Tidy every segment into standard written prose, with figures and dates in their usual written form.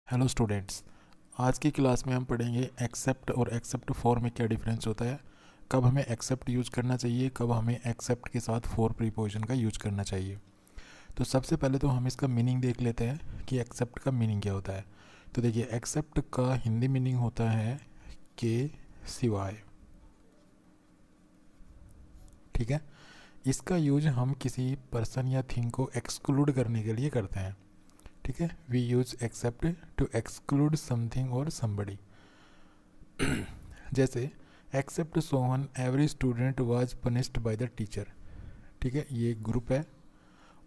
Hello students. आज की class में हम पढ़ेंगे एक्सेप्ट और एक्सेप्ट फॉर में क्या डिफरेंस होता है, कब हमें एक्सेप्ट यूज करना चाहिए, कब हमें एक्सेप्ट के साथ फॉर प्रीपोजिशन का यूज करना चाहिए। तो सबसे पहले तो हम इसका मीनिंग देख लेते हैं कि एक्सेप्ट का मीनिंग क्या होता है। तो देखिए, एक्सेप्ट का हिंदी मीनिंग होता है के सिवाय। ठीक है, इसका यूज हम किसी पर्सन या थिंग को एक्सक्लूड करने के लिए करते हैं। ठीक है, we use except to exclude something और समबडी। जैसे except Sohan every student was punished by the teacher. ठीक है, ये एक ग्रुप है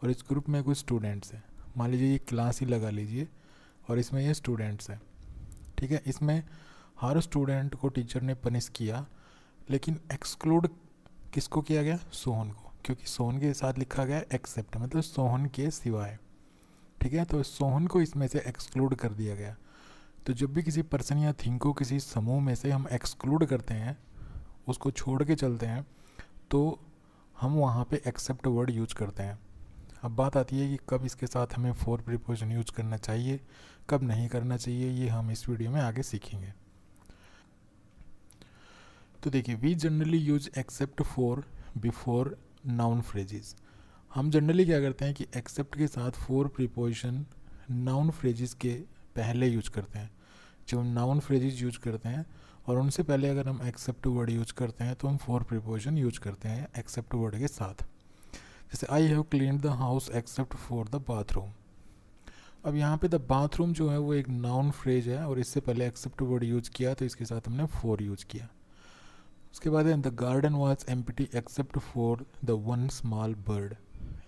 और इस ग्रुप में कुछ स्टूडेंट्स हैं। मान लीजिए ये क्लास ही लगा लीजिए और इसमें ये स्टूडेंट्स हैं। ठीक है, इसमें हर स्टूडेंट को टीचर ने पनिश किया, लेकिन एक्सक्लूड किसको किया गया? सोहन को, क्योंकि सोहन के साथ लिखा गया एक्सेप्ट, मतलब सोहन के सिवाय। ठीक है, तो सोहन को इसमें से एक्सक्लूड कर दिया गया। तो जब भी किसी पर्सन या थिंग को किसी समूह में से हम एक्सक्लूड करते हैं, उसको छोड़ के चलते हैं, तो हम वहाँ पे एक्सेप्ट वर्ड यूज करते हैं। अब बात आती है कि कब इसके साथ हमें फॉर प्रीपोजिशन यूज करना चाहिए, कब नहीं करना चाहिए, ये हम इस वीडियो में आगे सीखेंगे। तो देखिए, we generally use except for before noun phrases. हम जनरली क्या करते हैं कि एक्सेप्ट के साथ फॉर प्रीपोजिशन नाउन फ्रेजेस के पहले यूज करते हैं। जब हम नाउन फ्रेजेस यूज करते हैं और उनसे पहले अगर हम एक्सेप्ट वर्ड यूज करते हैं तो हम फॉर प्रीपोजिशन यूज करते हैं एक्सेप्ट वर्ड के साथ। जैसे I have cleaned the house accept for the bathroom. अब यहाँ पे द बाथरूम जो है वो एक नाउन फ्रेज है और इससे पहले एक्सेप्ट वर्ड यूज किया तो इसके साथ हमने फॉर यूज किया। उसके बाद है the garden was empty accept for the one small bird.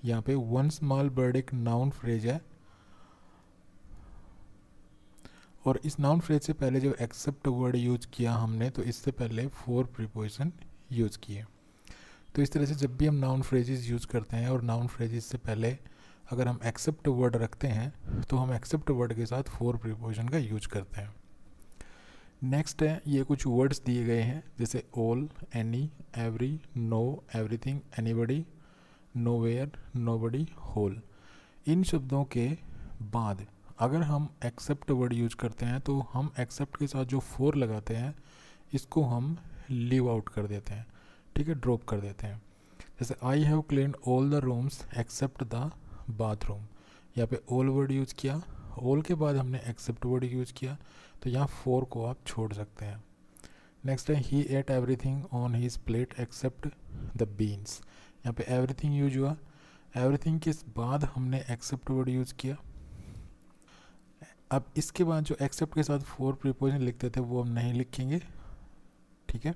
यहाँ पे वन स्मॉल बर्ड एक नाउन फ्रेज है और इस नाउन फ्रेज से पहले जब एक्सेप्ट वर्ड यूज किया हमने तो इससे पहले फॉर प्रीपोजिशन यूज किए। तो इस तरह से जब भी हम नाउन फ्रेजेस यूज करते हैं और नाउन फ्रेजेस से पहले अगर हम एक्सेप्ट वर्ड रखते हैं तो हम एक्सेप्ट वर्ड के साथ फॉर प्रीपोजिशन का यूज करते हैं। नेक्स्ट है, ये कुछ वर्ड्स दिए गए हैं जैसे all, any, every, no, everything, anybody, nowhere, nobody, whole. इन शब्दों के बाद अगर हम एक्सेप्ट वर्ड यूज करते हैं तो हम एक्सेप्ट के साथ जो फॉर लगाते हैं इसको हम लीव आउट कर देते हैं। ठीक है, ड्रॉप कर देते हैं। जैसे I have cleaned all the rooms except the bathroom. यहाँ पे ऑल वर्ड यूज किया, ऑल के बाद हमने एक्सेप्ट वर्ड यूज किया, तो यहाँ फॉर को आप छोड़ सकते हैं। नेक्स्ट है he ate everything on his plate except the beans. यहाँ पे एवरीथिंग यूज हुआ, एवरीथिंग के बाद हमने एक्सेप्ट वर्ड यूज किया। अब इसके बाद जो एक्सेप्ट के साथ फॉर प्रीपोजिशन लिखते थे वो हम नहीं लिखेंगे। ठीक है,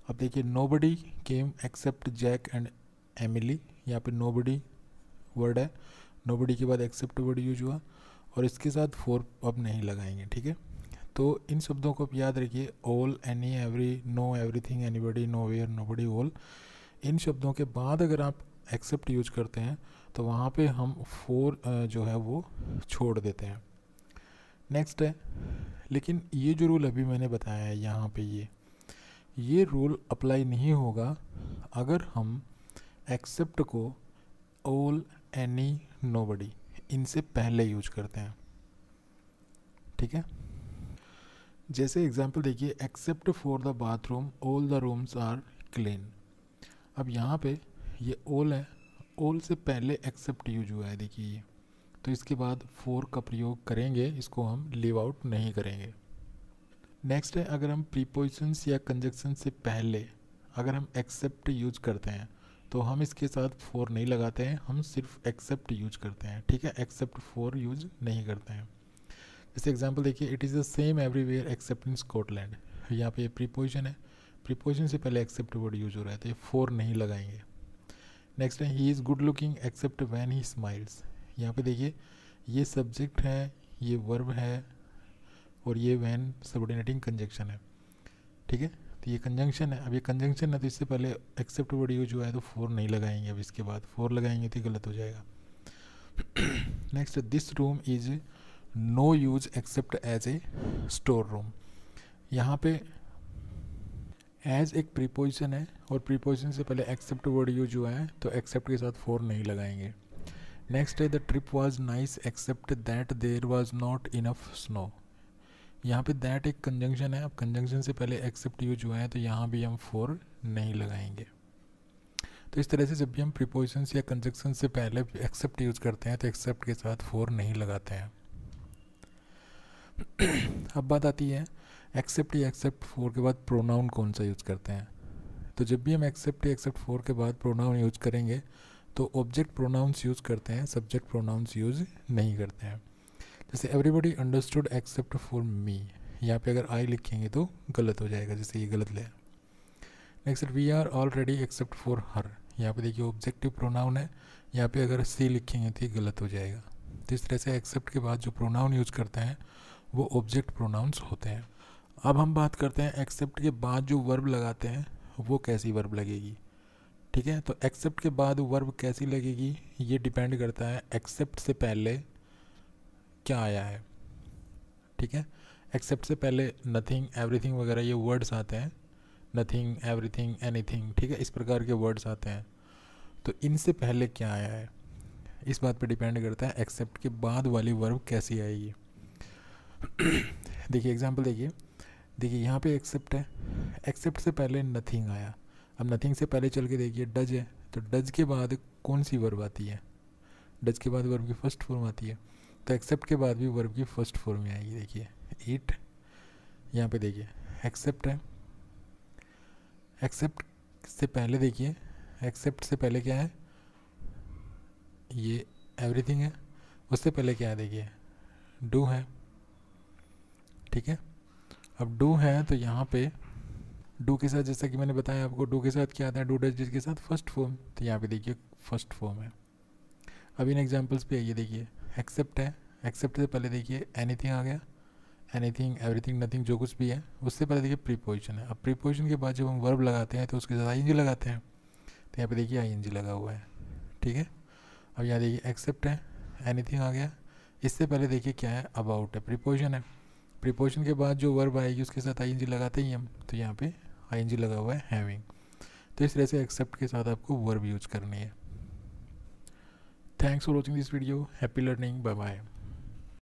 अब देखिए nobody came except Jack and Emily. यहाँ पे नोबडी वर्ड है, नोबडी के बाद एक्सेप्ट वर्ड यूज हुआ और इसके साथ फॉर अब नहीं लगाएंगे। ठीक है, तो इन शब्दों को आप याद रखिए, all, any, every, no, everything, anybody, nowhere, nobody, all. इन शब्दों के बाद अगर आप एक्सेप्ट यूज करते हैं तो वहाँ पे हम फॉर जो है वो छोड़ देते हैं। नेक्स्ट है, लेकिन ये जो रूल अभी मैंने बताया है यहाँ पे ये रूल अप्लाई नहीं होगा अगर हम एक्सेप्ट को ऑल, एनी, नोबडी इनसे पहले यूज करते हैं। ठीक है, जैसे एग्जांपल देखिए, except for the bathroom all the rooms are clean. अब यहाँ पे ये ऑल है, ऑल से पहले एक्सेप्ट यूज हुआ है देखिए ये, तो इसके बाद फॉर का प्रयोग करेंगे, इसको हम लीव आउट नहीं करेंगे। नेक्स्ट है, अगर हम प्रीपोजिशंस या कंजक्शन से पहले अगर हम एक्सेप्ट यूज करते हैं तो हम इसके साथ फॉर नहीं लगाते हैं, हम सिर्फ एक्सेप्ट यूज करते हैं। ठीक है, एक्सेप्ट फॉर यूज नहीं करते हैं। जैसे एग्जांपल देखिए, it is the same everywhere except in Scotland. यहाँ पे प्रीपोजिशन है, प्रीपोजिशन से पहले एक्सेप्ट वर्ड यूज हो रहा है तो ये फॉर नहीं लगाएंगे। नेक्स्ट है, he is good looking except when he smiles. यहाँ पे देखिए, ये सब्जेक्ट है, ये वर्ब है और ये व्हेन सबऑर्डिनेटिंग कंजंक्शन है। ठीक है, तो ये कंजंक्शन है। अब ये कंजंक्शन है तो इससे पहले एक्सेप्ट वर्ड यूज हुआ है तो फॉर नहीं लगाएंगे, अब इसके बाद फॉर लगाएंगे तो गलत हो जाएगा। Next, this room is no use except as a store room. यहाँ पे एज एक प्रीपोजिशन है और प्रीपोजिशन से पहले एक्सेप्ट वर्ड यूज हुआ है तो एक्सेप्ट के साथ फॉर नहीं लगाएंगे। नेक्स्ट है the trip was nice except that there was not enough snow. यहाँ पे दैट एक कंजंक्शन है, अब कंजंक्शन से पहले एक्सेप्ट यूज हुआ है तो यहाँ भी हम फॉर नहीं लगाएंगे। तो इस तरह से जब भी हम प्रीपोजिशंस या कंजंक्शन से पहले एक्सेप्ट यूज करते हैं तो एक्सेप्ट के साथ फॉर नहीं लगाते हैं। अब बात आती है एक्सेप्ट या एक्सेप्ट फॉर के बाद प्रोनाउन कौन सा यूज करते हैं। तो जब भी हम एक्सेप्ट या एक्सेप्ट फॉर के बाद प्रोनाउन यूज करेंगे तो ऑब्जेक्ट प्रोनाउंस यूज करते हैं, सब्जेक्ट प्रोनाउंस यूज नहीं करते हैं। जैसे everybody understood except for me, यहाँ पे अगर आई लिखेंगे तो गलत हो जाएगा, जैसे ये गलत ले। Next we are already except for her, यहाँ पे देखिए ऑब्जेक्टिव प्रोनाउन है, यहाँ पे अगर सी लिखेंगे तो ये गलत हो जाएगा। तो इस तरह से एक्सेप्ट के बाद जो प्रोनाउन यूज करते हैं वो ऑब्जेक्ट प्रोनाउंस होते हैं। अब हम बात करते हैं एक्सेप्ट के बाद जो वर्ब लगाते हैं वो कैसी वर्ब लगेगी। ठीक है, तो एक्सेप्ट के बाद वर्ब कैसी लगेगी ये डिपेंड करता है एक्सेप्ट से पहले क्या आया है। ठीक है, एक्सेप्ट से पहले नथिंग, एवरीथिंग वगैरह ये वर्ड्स आते हैं, नथिंग, एवरीथिंग, एनीथिंग, ठीक है, इस प्रकार के वर्ड्स आते हैं। तो इनसे पहले क्या आया है इस बात पे डिपेंड करता है एक्सेप्ट के बाद वाली वर्ब कैसी आएगी। देखिए एग्जांपल देखिए यहाँ पे एक्सेप्ट है, एक्सेप्ट से पहले नथिंग आया। अब नथिंग से पहले चल के देखिए डज है, तो डज के बाद कौन सी वर्ब आती है, डज के बाद वर्ब की फर्स्ट फॉर्म आती है, तो एक्सेप्ट के बाद भी वर्ब की फर्स्ट फॉर्म में आएगी। देखिए ईट, यहाँ पे देखिए एक्सेप्ट है, एक्सेप्ट से पहले देखिए, एक्सेप्ट से पहले क्या है, ये एवरीथिंग है, उससे पहले क्या है देखिए डू है। ठीक है, अब डू है तो यहाँ पे डू के साथ जैसा कि मैंने बताया आपको, डू के साथ क्या आता है, डू डज जिसके साथ फर्स्ट फॉर्म, तो यहाँ पे देखिए फर्स्ट फॉर्म है। अब इन एग्जांपल्स पे आइए, देखिए एक्सेप्ट है, एक्सेप्ट से पहले देखिए एनीथिंग आ गया, एनीथिंग, एवरीथिंग, नथिंग, जो कुछ भी है उससे पहले देखिए प्रीपोजिशन है। अब प्रीपोजिशन के बाद जब हम वर्ब लगाते हैं तो उसके साथ आईएनजी लगाते हैं, तो यहाँ पे देखिए आईएनजी लगा हुआ है। ठीक है, अब यहाँ देखिए एक्सेप्ट है, एनीथिंग आ गया, इससे पहले देखिए क्या है, अबाउट है, प्रीपोजिशन है। प्रीपोजिशन के बाद जो वर्ब आएगी उसके साथ आईएनजी लगाते ही हम, तो यहाँ पे आईएनजी लगा हुआ है हैविंग। तो इस तरह से एक्सेप्ट के साथ आपको वर्ब यूज करनी है। Thanks for watching this video, happy learning, bye bye.